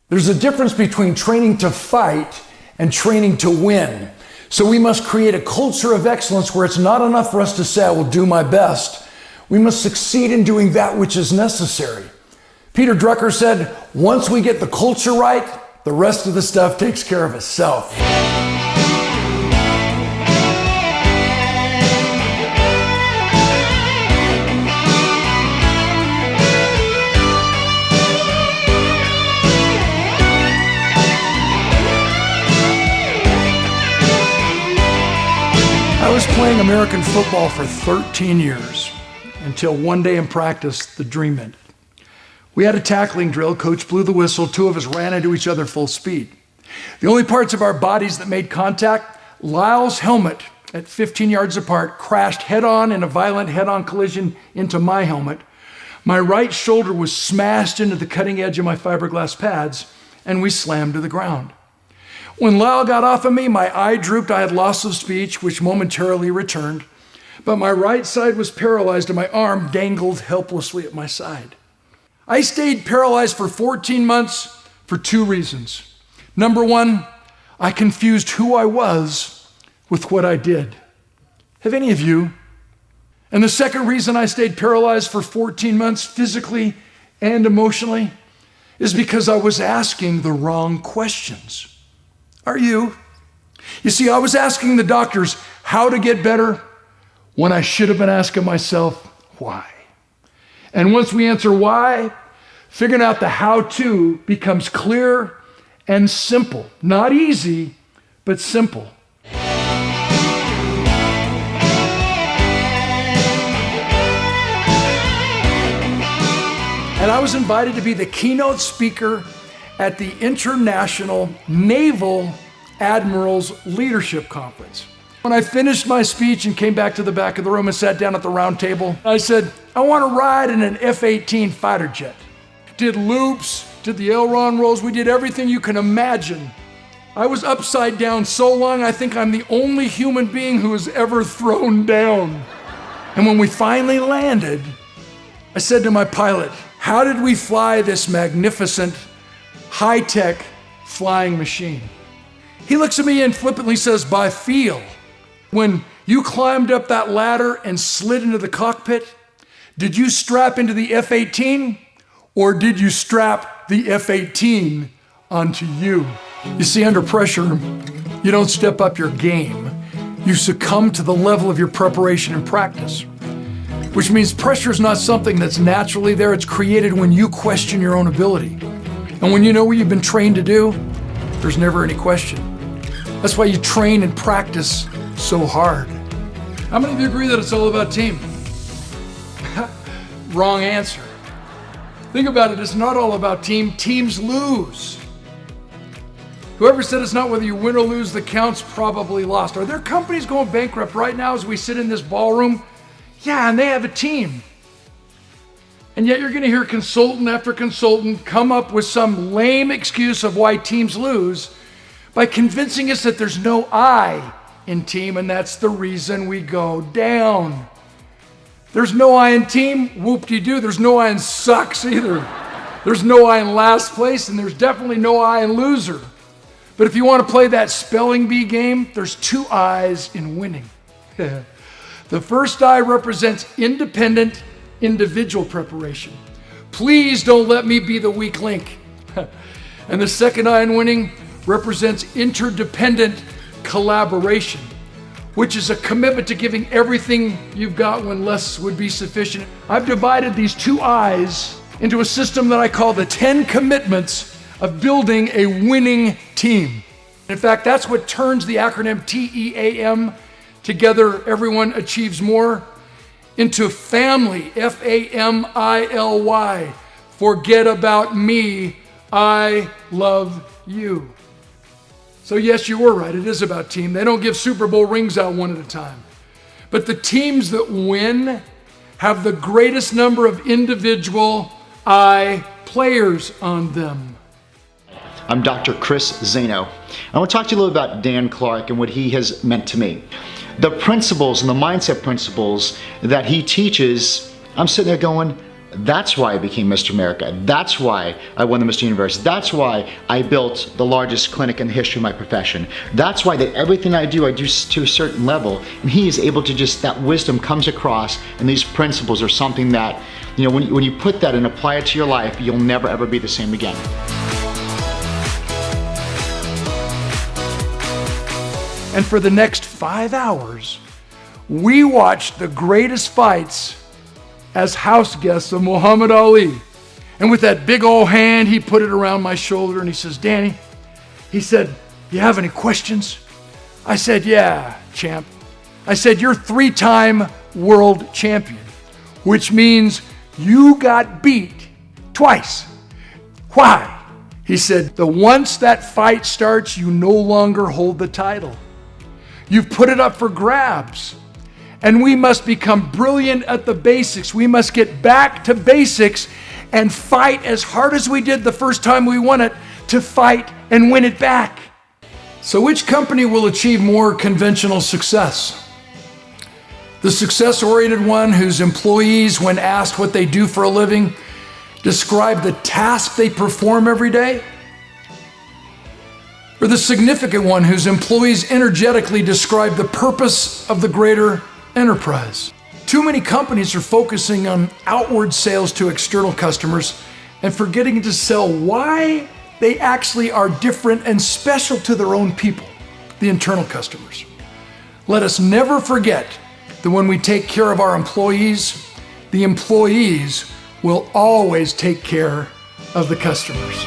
There's a difference between training to fight and training to win. So we must create a culture of excellence where it's not enough for us to say, I will do my best. We must succeed in doing that which is necessary. Peter Drucker said, once we get the culture right, the rest of the stuff takes care of itself. I was playing American football for 13 years until one day in practice, the dream ended. We had a tackling drill, coach blew the whistle, two of us ran into each other full speed. The only parts of our bodies that made contact, Lyle's helmet at 15 yards apart crashed head-on in a violent head-on collision into my helmet. My right shoulder was smashed into the cutting edge of my fiberglass pads, and we slammed to the ground. When Lyle got off of me, my eye drooped. I had loss of speech, which momentarily returned, but my right side was paralyzed and my arm dangled helplessly at my side. I stayed paralyzed for 14 months for two reasons. Number one, I confused who I was with what I did. Have any of you? And the second reason I stayed paralyzed for 14 months physically and emotionally is because I was asking the wrong questions. Are you? You see, I was asking the doctors how to get better when I should have been asking myself why. And once we answer why, figuring out the how-to becomes clear and simple. Not easy, but simple. And I was invited to be the keynote speaker at the International Naval Admirals Leadership Conference. When I finished my speech and came back to the back of the room and sat down at the round table, I said, I want to ride in an F-18 fighter jet. Did loops, did the aileron rolls, we did everything you can imagine. I was upside down so long, I think I'm the only human being who was ever thrown down. And when we finally landed, I said to my pilot, how did we fly this magnificent, high-tech flying machine? He looks at me and flippantly says, by feel. When you climbed up that ladder and slid into the cockpit, did you strap into the F-18 or did you strap the F-18 onto you? You see, under pressure, you don't step up your game. You succumb to the level of your preparation and practice, which means pressure is not something that's naturally there. It's created when you question your own ability. And when you know what you've been trained to do, there's never any question. That's why you train and practice so hard. How many of you agree that it's all about team? Wrong answer. Think about it, it's not all about team. Teams lose. Whoever said it's not whether you win or lose that counts probably lost. Are there companies going bankrupt right now as we sit in this ballroom? Yeah, and they have a team. And yet you're going to hear consultant after consultant come up with some lame excuse of why teams lose by convincing us that there's no I in team, and that's the reason we go down. There's no I in team, whoop-de-doo. There's no I in sucks either. There's no I in last place, and there's definitely no I in loser. But if you want to play that spelling bee game, there's two I's in winning. The first I represents independent, individual preparation. Please don't let me be the weak link. And the second I in winning represents interdependent collaboration, which is a commitment to giving everything you've got when less would be sufficient. I've divided these two I's into a system that I call the 10 commitments of building a winning team. In fact, that's what turns the acronym TEAM, together everyone achieves more, into family, FAMILY. Forget about me, I love you. So yes, you were right, it is about team. They don't give Super Bowl rings out one at a time. But the teams that win have the greatest number of individual I players on them. I'm Dr. Chris Zano. I want to talk to you a little about Dan Clark and what he has meant to me. The principles and the mindset principles that he teaches, I'm sitting there going, That's why I became Mr. America. That's why I won the Mr. Universe. That's why I built the largest clinic in the history of my profession. That's why that everything I do to a certain level, and he is able to just, that wisdom comes across, and these principles are something that, you know, when you put that and apply it to your life, you'll never ever be the same again. And for the next 5 hours, we watched the greatest fights as house guests of Muhammad Ali. And with that big old hand, he put it around my shoulder and he says, Danny, he said, you have any questions? I said, yeah, champ. I said, you're 3-time world champion, which means you got beat twice. Why? He said, once that fight starts, you no longer hold the title. You've put it up for grabs. And we must become brilliant at the basics. We must get back to basics and fight as hard as we did the first time we won it to fight and win it back. So which company will achieve more conventional success? The success-oriented one whose employees, when asked what they do for a living, describe the task they perform every day? Or the significant one whose employees energetically describe the purpose of the greater enterprise? Too many companies are focusing on outward sales to external customers and forgetting to sell why they actually are different and special to their own people, the internal customers. Let us never forget that when we take care of our employees, the employees will always take care of the customers.